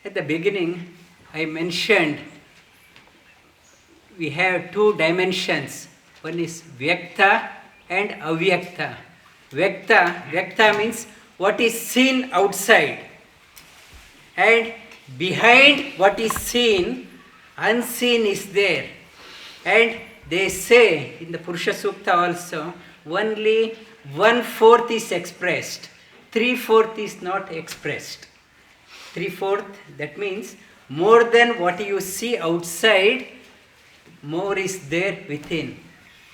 At the beginning, I mentioned we have two dimensions. One is vyakta and avyakta. Vyakta means what is seen outside. And behind what is seen, unseen is there. And they say in the Purusha Sukta also, only 1/4 is expressed, 3/4 is not expressed. 3/4, that means more than what you see outside, more is there within.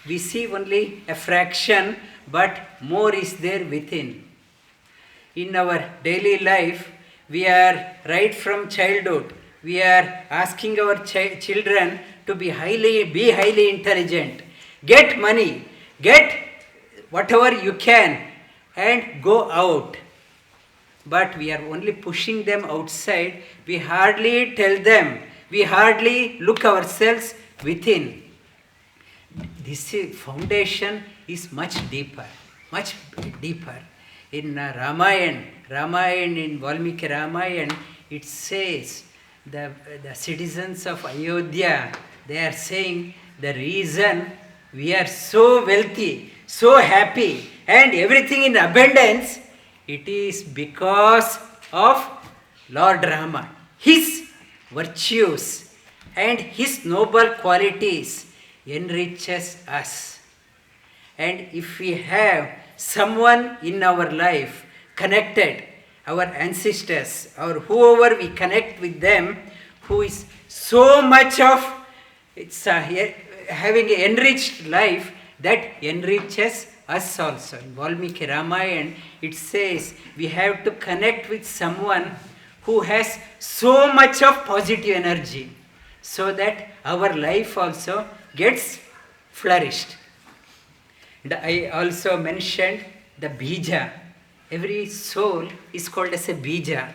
We see only a fraction, but more is there within. In our daily life, we are right from childhood, we are asking our children to be highly intelligent, get money, get whatever you can, and go out. But we are only pushing them outside. We hardly tell them, we hardly look ourselves within. This foundation is much deeper. In Ramayana, in Valmiki Ramayana, it says the citizens of Ayodhya, they are saying the reason we are so wealthy, so happy, and everything in abundance, it is because of Lord Rama. His virtues and his noble qualities enriches us. And if we have someone in our life connected, our ancestors or whoever we connect with them, who is so much of having an enriched life, that enriches us also. In Valmiki Ramayana, it says we have to connect with someone who has so much of positive energy, so that our life also gets flourished. And I also mentioned the bija. Every soul is called as a bija.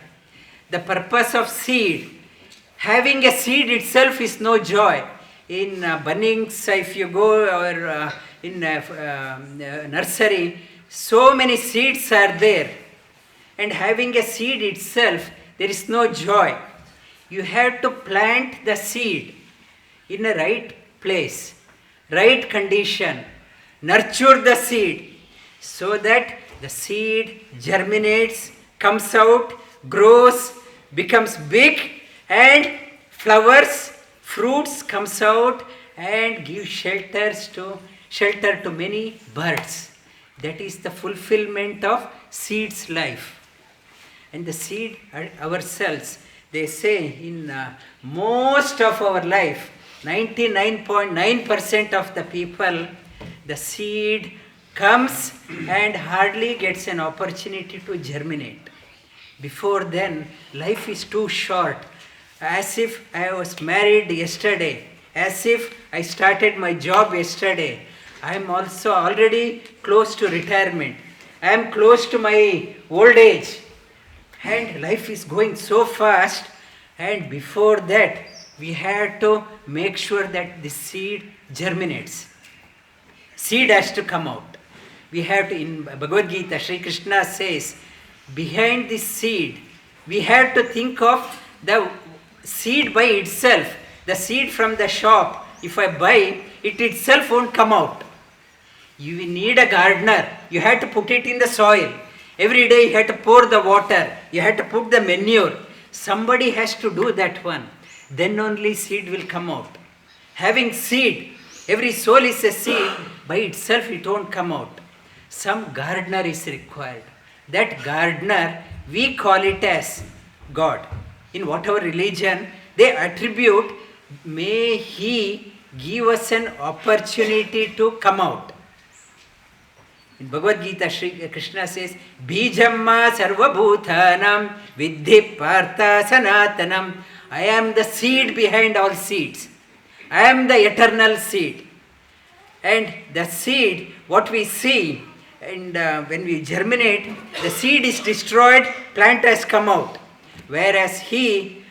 The purpose of seed, having a seed itself is no joy. In Bunnings, if you go, or in nursery, so many seeds are there. And having a seed itself, there is no joy. You have to plant the seed in a right place, right condition, nurture the seed so that the seed germinates, comes out, grows, becomes big, and flowers, fruits comes out and gives shelter to many birds. That is the fulfillment of seed's life. And the seed ourselves, they say in most of our life, 99.9% of the people, the seed comes and hardly gets an opportunity to germinate. Before then, life is too short. As if I was married yesterday, as if I started my job yesterday. I am also already close to retirement. I am close to my old age. And life is going so fast. And before that, we had to make sure that the seed germinates. Seed has to come out. We have to, in Bhagavad Gita, Sri Krishna says, behind this seed, we have to think of the seed by itself. The seed from the shop, if I buy, it itself won't come out. You need a gardener. You have to put it in the soil. Every day you have to pour the water. You have to put the manure. Somebody has to do that one. Then only seed will come out. Having seed, every soul is a seed. By itself it won't come out. Some gardener is required. That gardener, we call it as God. In whatever religion, they attribute, may he give us an opportunity to come out. In Bhagavad Gita, Sri Krishna says, Bijamma sarvabhutanam vidhi partha sanatanam. I am the seed behind all seeds. I am the eternal seed. And the seed, what we see, and when we germinate, the seed is destroyed, plant has come out. Whereas he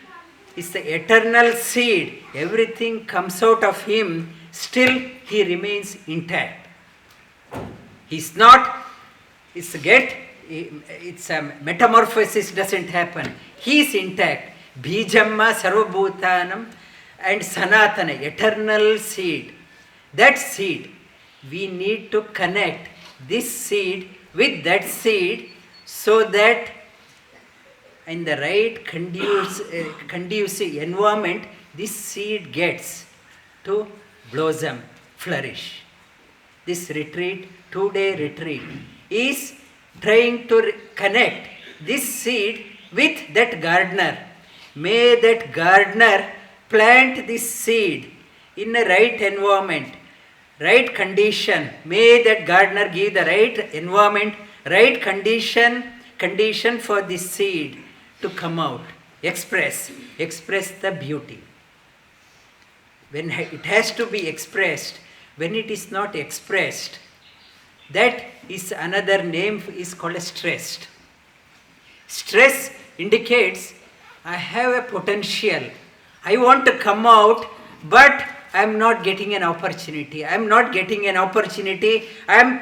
is the eternal seed, everything comes out of him, still he remains intact. He's not, it's a metamorphosis doesn't happen. He is intact. Bijamma Sarvabhutanam and Sanatana, eternal seed. That seed, we need to connect this seed with that seed so that in the right conducive environment, this seed gets to blossom, flourish. This retreat, 2-day retreat, is trying to connect this seed with that gardener. May that gardener plant this seed in a right environment, right condition. May that gardener give the right environment, right condition for this seed to come out, express the beauty. When it has to be expressed, when it is not expressed, that is another name is called as stressed. Stress indicates I have a potential. I want to come out, but I am not getting an opportunity. I am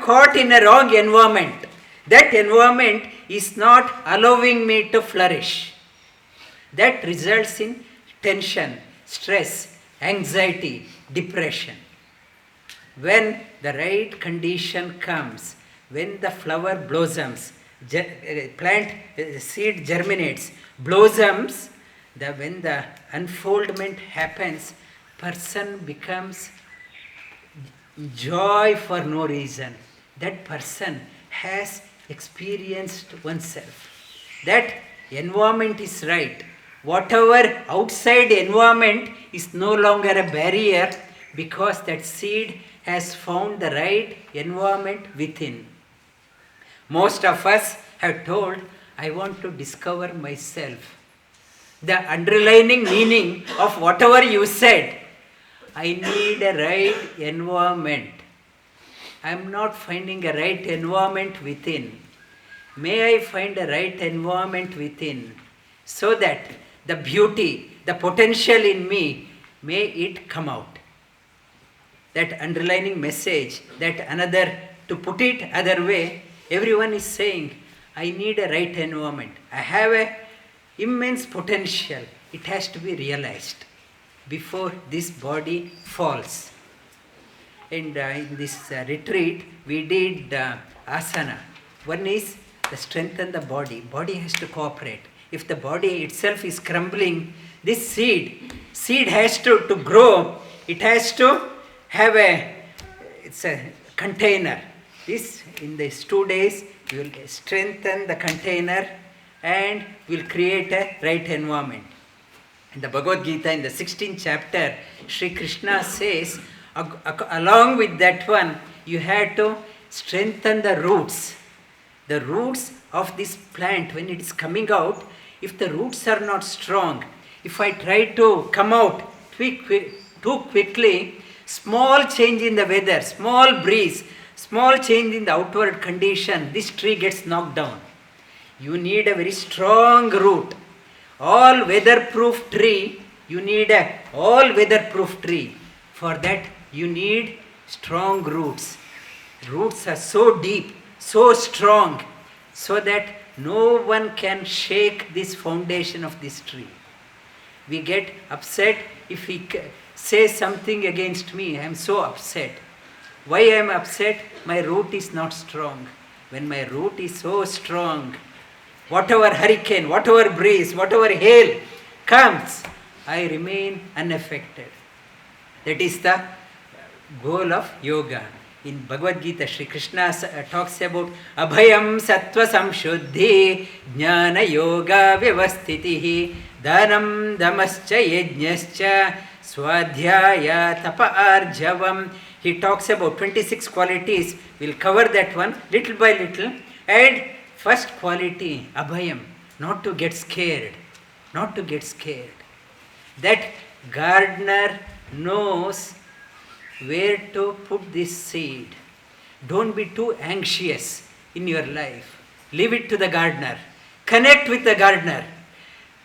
caught in a wrong environment. That environment is not allowing me to flourish. That results in tension, stress, anxiety, depression. When the right condition comes, when the flower blossoms, plant seed germinates, blossoms, when the unfoldment happens, person becomes joy for no reason. That person has experienced oneself. That environment is right. Whatever outside environment is no longer a barrier because that seed has found the right environment within. Most of us have told, I want to discover myself. The underlying meaning of whatever you said, I need a right environment. I am not finding a right environment within. May I find a right environment within so that the beauty, the potential in me, may it come out. That underlining message, that another, to put it other way, everyone is saying, I need a right environment. I have a immense potential. It has to be realized before this body falls. And in this retreat, we did asana. One is to strengthen the body. Body has to cooperate. If the body itself is crumbling, this seed has to grow. It has to have it's a container. In these 2 days, we will strengthen the container and will create a right environment. In the Bhagavad Gita, in the 16th chapter, Sri Krishna says, along with that one, you have to strengthen the roots. The roots of this plant, when it is coming out, if the roots are not strong, if I try to come out too quickly, small change in the weather, small breeze, small change in the outward condition, this tree gets knocked down. You need a very strong root. All weatherproof tree, you need a all weatherproof tree. For that, you need strong roots. Roots are so deep, so strong, so that no one can shake this foundation of this tree. We get upset if he says something against me. I am so upset. Why I am upset? My root is not strong. When my root is so strong, whatever hurricane, whatever breeze, whatever hail comes, I remain unaffected. That is the goal of yoga. In Bhagavad Gita, Sri Krishna talks about abhayam, sattva-samsuddhir, jnana-yoga-vyavasthitih, danam, damas yajnas, svadhyayas, tapa, arjavam. He talks about 26 qualities. We'll cover that one little by little. And first quality, abhayam, not to get scared. Not to get scared. That gardener knows where to put this seed. Don't be too anxious in your life. Leave it to the gardener. Connect with the gardener.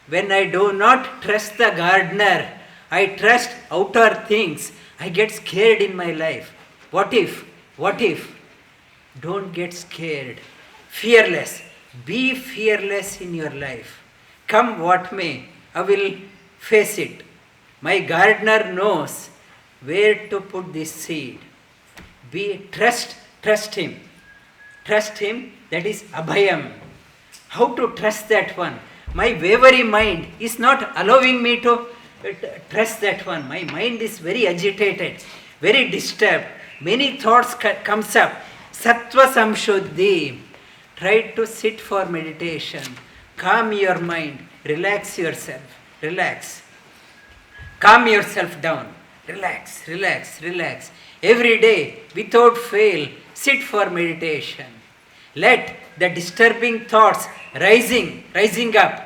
When I do not trust the gardener, I trust outer things, I get scared in my life. What if? Don't get scared. Fearless. Be fearless in your life. Come what may. I will face it. My gardener knows where to put this seed. Trust him. Trust him, that is abhayam. How to trust that one? My wavering mind is not allowing me to trust that one. My mind is very agitated, very disturbed. Many thoughts comes up. Sattva-samsuddhir. Try to sit for meditation. Calm your mind. Relax yourself. Relax. Calm yourself down. Relax, relax, relax. Every day, without fail, sit for meditation. Let the disturbing thoughts rising up,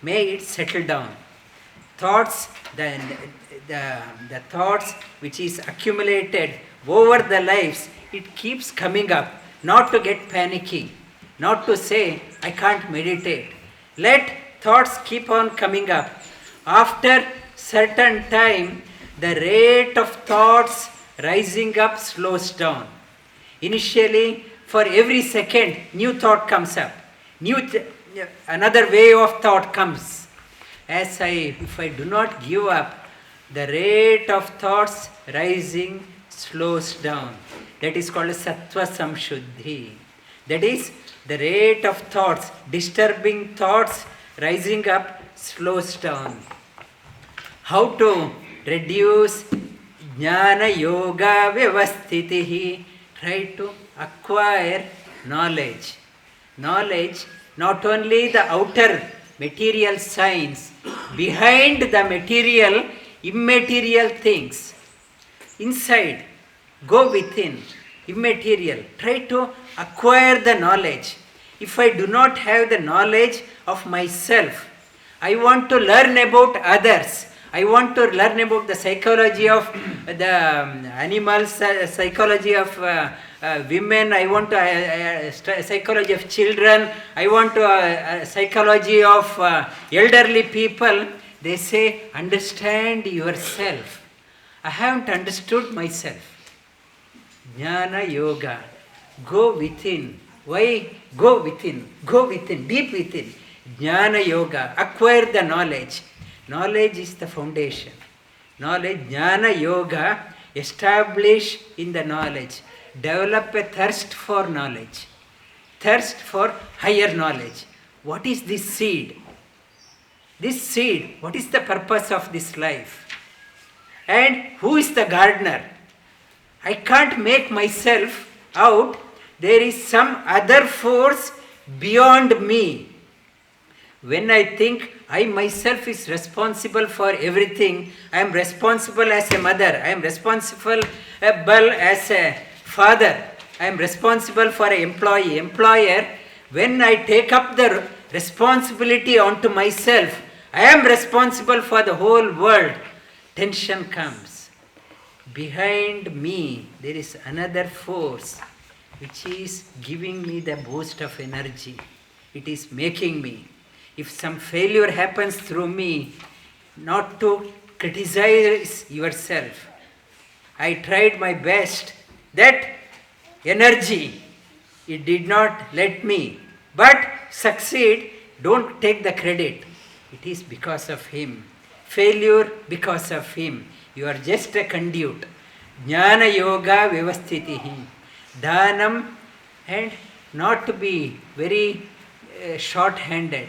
may it settle down. Thoughts, the thoughts which is accumulated over the lives, it keeps coming up. Not to get panicky, not to say, I can't meditate. Let thoughts keep on coming up. After certain time, the rate of thoughts rising up slows down. Initially, for every second, new thought comes up. Another wave of thought comes. If I do not give up, the rate of thoughts rising slows down. That is called sattva-samsuddhir. That is, the rate of thoughts, disturbing thoughts rising up slows down. How to reduce jnana-yoga-vyavasthitih? Try to acquire knowledge. Knowledge, not only the outer material science, behind the material, immaterial things. Inside, go within, immaterial. Try to acquire the knowledge. If I do not have the knowledge of myself, I want to learn about others. I want to learn about the psychology of the animals, psychology of women. I want to psychology of children. I want to psychology of elderly people. They say, understand yourself. I haven't understood myself. Jnana yoga. Go within. Why? Go within. Go within. Deep within. Jnana yoga. Acquire the knowledge. Knowledge is the foundation. Knowledge, jnana yoga, establish in the knowledge. Develop a thirst for knowledge. Thirst for higher knowledge. What is this seed? This seed, what is the purpose of this life? And who is the gardener? I can't make myself out. There is some other force beyond me. When I think I myself is responsible for everything, I am responsible as a mother, I am responsible as a father, I am responsible for an employer. When I take up the responsibility onto myself, I am responsible for the whole world. Tension comes. Behind me, there is another force which is giving me the boost of energy. It is making me. If some failure happens through me, not to criticize yourself. I tried my best. That energy, it did not let me. But succeed, don't take the credit. It is because of him. Failure because of him. You are just a conduit. Jnana-yoga-vyavasthitih. Danam, and not to be very short-handed.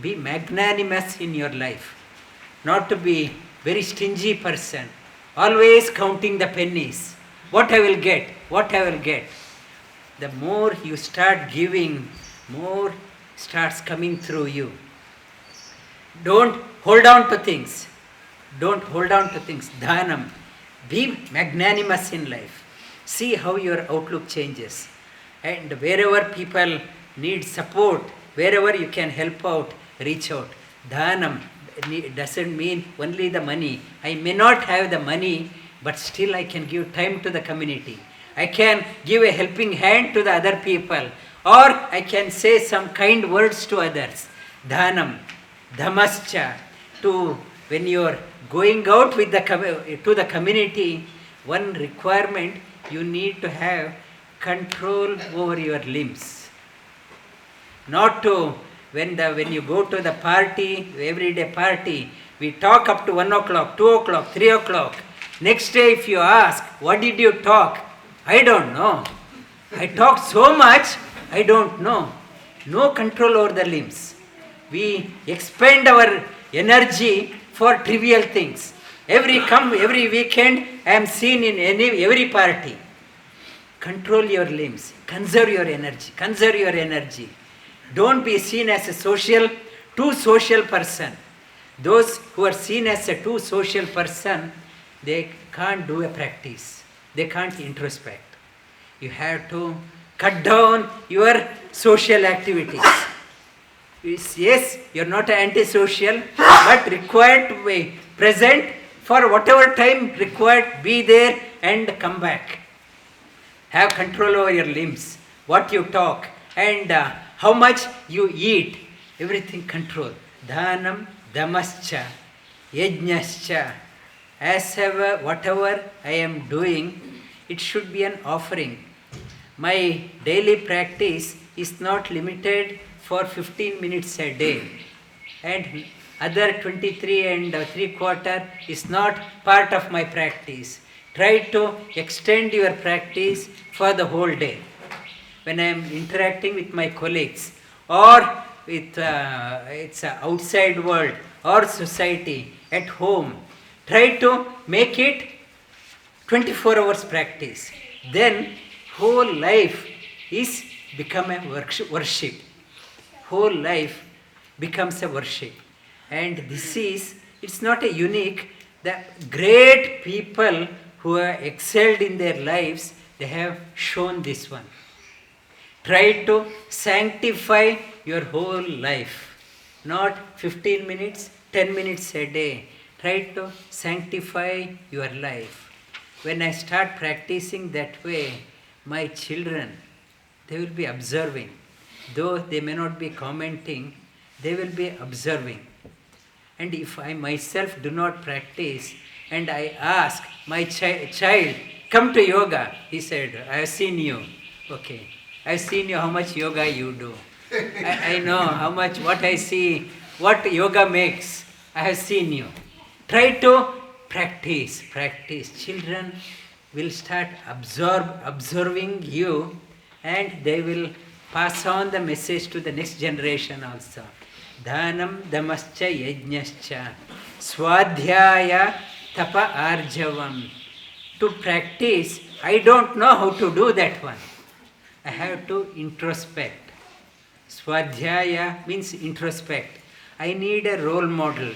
Be magnanimous in your life. Not to be very stingy person. Always counting the pennies. What I will get, what I will get. The more you start giving, more starts coming through you. Don't hold on to things. Don't hold on to things. Danam. Be magnanimous in life. See how your outlook changes. And wherever people need support, wherever you can help out, reach out. Danam doesn't mean only the money. I may not have the money, but still I can give time to the community. I can give a helping hand to the other people. Or I can say some kind words to others. Danam, damascha. When you are going out with to the community, one requirement, you need to have control over your limbs. Not to when you go to the party, everyday party, we talk up to 1 o'clock, 2 o'clock, 3 o'clock. Next day if you ask, what did you talk? I don't know. I talked so much, I don't know. No control over the limbs. We expend our energy for trivial things. Every weekend I am seen in every party. Control your limbs. Conserve your energy. Conserve your energy. Don't be seen as a too social person. Those who are seen as a too social person, they can't do a practice. They can't introspect. You have to cut down your social activities. Yes, you are not antisocial, but required to be present for whatever time required, be there and come back. Have control over your limbs, what you talk, and how much you eat. Everything control. Danam, damascha, yajnascha. Whatever I am doing, it should be an offering. My daily practice is not limited for 15 minutes a day, and other 23 and 3/4 is not part of my practice. Try to extend your practice for the whole day. When I am interacting with my colleagues or with its outside world or society, at home, try to make it 24 hours practice. Then whole life is become a worship. Whole life becomes a worship. And it's not a unique, the great people who have excelled in their lives, they have shown this one. Try to sanctify your whole life. Not 15 minutes, 10 minutes a day. Try to sanctify your life. When I start practicing that way, my children, they will be observing. Though they may not be commenting, they will be observing. And if I myself do not practice, and I ask my child, come to yoga, he said, I have seen you. Okay, I have seen you how much yoga you do. I know how much, what I see, what yoga makes. I have seen you. Try to practice. Children will start observing you, and they will pass on the message to the next generation also. Danam, damascha, yajnascha, svadhyaya, tapa, arjavam. To practice, I don't know how to do that one. I have to introspect. Svadhyaya means introspect. I need a role model.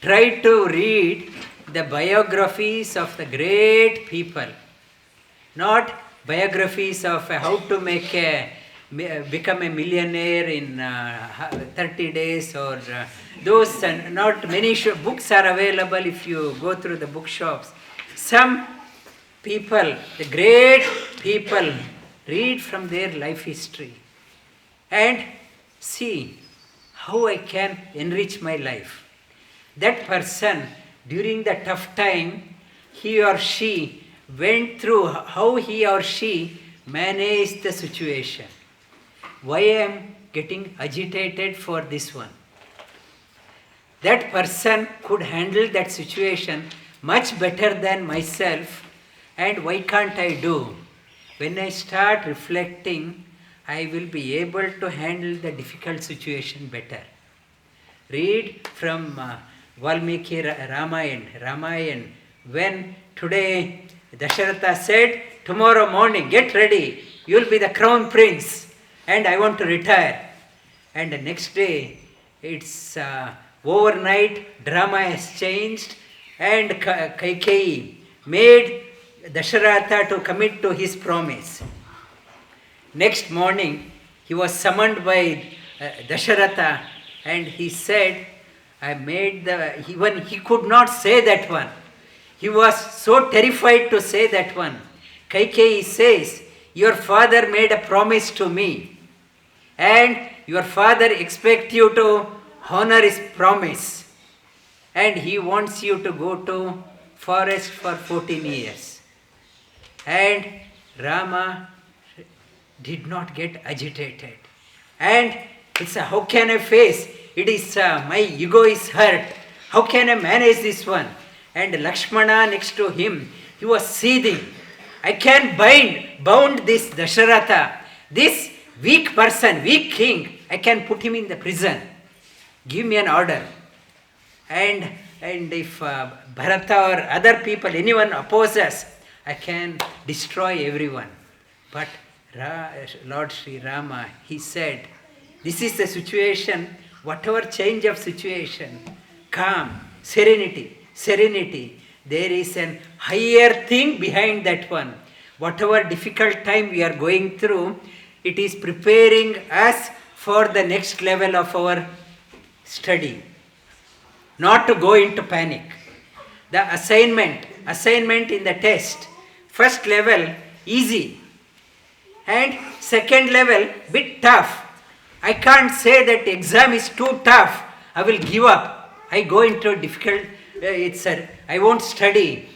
Try to read the biographies of the great people, not biographies of how to become a millionaire in 30 days or those. Not many books are available if you go through the bookshops. Some people, the great people, read from their life history and see how I can enrich my life. That person, during the tough time, he or she went through, how he or she managed the situation. Why I am getting agitated for this one? That person could handle that situation much better than myself, and why can't I do? When I start reflecting, I will be able to handle the difficult situation better. Read from Valmiki Ramayana. When today Dasharatha said, tomorrow morning, get ready, you will be the crown prince and I want to retire. And the next day, it's overnight, drama has changed, and Kaikeyi made Dasharatha to commit to his promise. Next morning, he was summoned by Dasharatha, and he said, even he could not say that one. He was so terrified to say that one. Kaikeyi says, your father made a promise to me, and your father expects you to honor his promise, and he wants you to go to forest for 14 years. And Rama did not get agitated, and It's how can I face? It is my ego is hurt. How can I manage this one? And Lakshmana next to him, he was seething. I can bound this Dasharatha, this weak person, weak king. I can put him in the prison. Give me an order. And if Bharata or other people, anyone opposes, I can destroy everyone. But Lord Sri Rama, he said, this is the situation, whatever change of situation, calm, serenity, there is an higher thing behind that one. Whatever difficult time we are going through, it is preparing us for the next level of our study. Not to go into panic. The assignment in the test, first level, easy. And second level, bit tough. I can't say that exam is too tough. I will give up. I go into difficult, I won't study.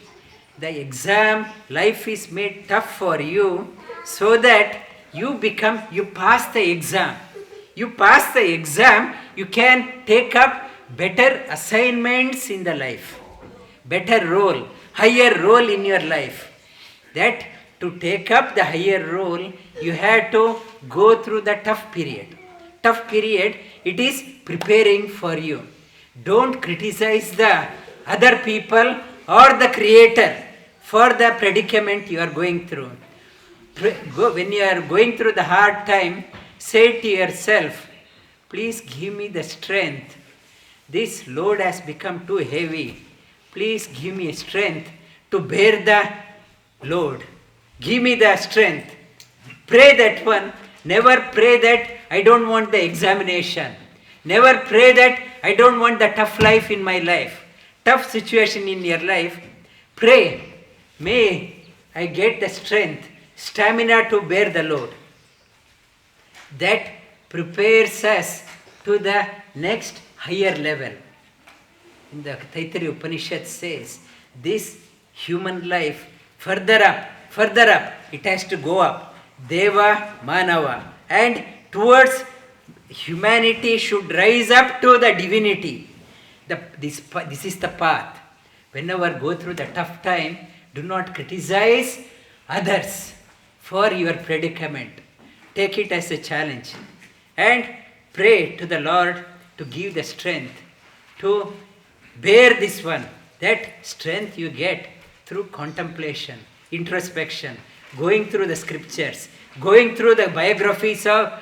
The exam, life is made tough for you so that you pass the exam. You pass the exam, you can take up better assignments in the life. Better role, higher role in your life. That to take up the higher role, you have to go through the tough period. Tough period, it is preparing for you. Don't criticize the other people or the Creator for the predicament you are going through. When you are going through the hard time, say to yourself, please give me the strength. This load has become too heavy. Please give me strength to bear the load. Give me the strength. Pray that one. Never pray that I don't want the examination. Never pray that I don't want the tough life in my life. Tough situation in your life. Pray, may I get the strength, stamina to bear the load. That prepares us to the next higher level. In the Taittiriya Upanishad says, this human life, further up, it has to go up. Deva, Manava. And towards humanity should rise up to the divinity. This is the path. Whenever go through the tough time, do not criticize others for your predicament. Take it as a challenge. And pray to the Lord to give the strength to bear this one. That strength you get through contemplation, introspection, going through the scriptures, going through the biographies of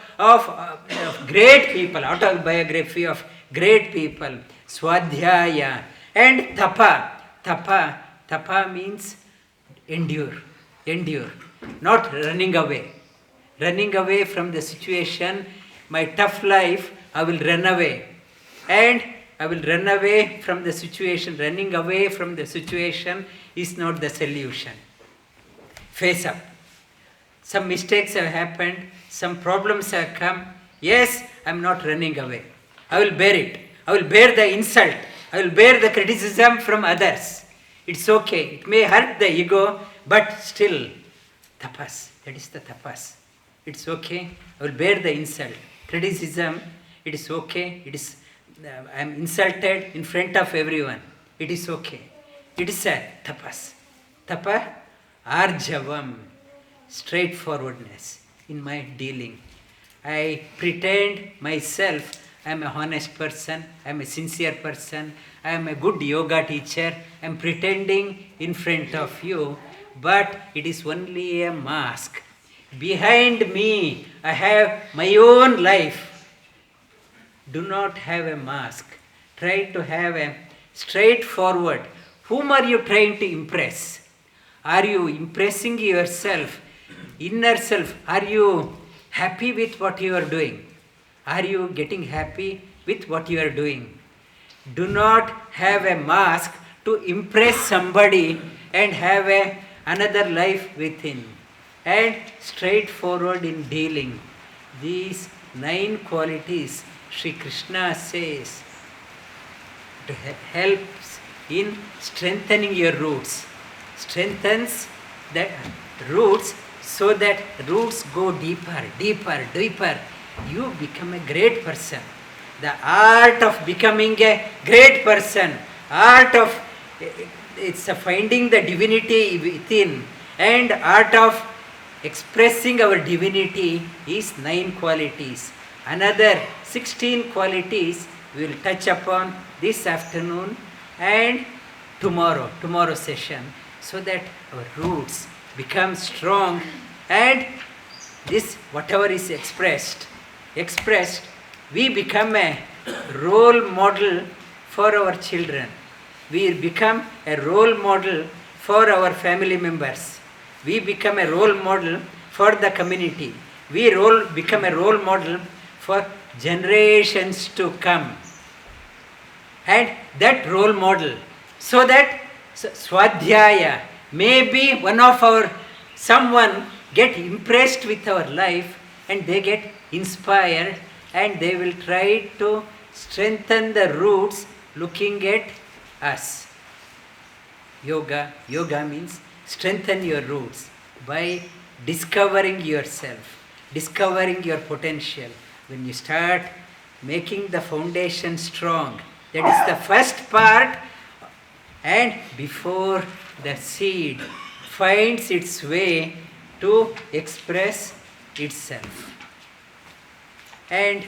great people, autobiography of great people, svadhyaya, and tapa. Tapa means endure, not running away. Running away from the situation, my tough life, I will run away. And I will run away from the situation. Running away from the situation is not the solution. Face up. Some mistakes have happened, some problems have come. Yes, I am not running away. I will bear it. I will bear the insult. I will bear the criticism from others. It's okay. It may hurt the ego, but still, tapas. That is the tapas. It's okay. I will bear the insult. Criticism, it is okay. I am insulted in front of everyone. It is okay. It is a tapas. Tapa, arjavam, straightforwardness in my dealing. I pretend myself I am a honest person, I am a sincere person, I am a good yoga teacher, I am pretending in front of you, but it is only a mask. Behind me, I have my own life. Do not have a mask. Try to have a straightforward. Whom are you trying to impress? Are you impressing yourself, inner self? Are you happy with what you are doing? Are you getting happy with what you are doing? Do not have a mask to impress somebody and have another life within. And straightforward in dealing. These 9 qualities Sri Krishna says to helps in strengthening your roots. Strengthens the roots so that roots go deeper. you become a great person. The art of becoming a great person, art of it's a finding the divinity within, and art of expressing our divinity is 9 qualities. Another 16 qualities we will touch upon this afternoon and tomorrow session, so that our roots become strong, and this whatever is expressed, we become a role model for our children. We become a role model for our family members. We become a role model for the community. We become a role model for generations to come. And that role model, so that svadhyaya, maybe someone get impressed with our life and they get inspired and they will try to strengthen the roots looking at us. Yoga means strengthen your roots by discovering yourself, discovering your potential. When you start making the foundation strong, that is the first part, and before the seed finds its way to express itself. And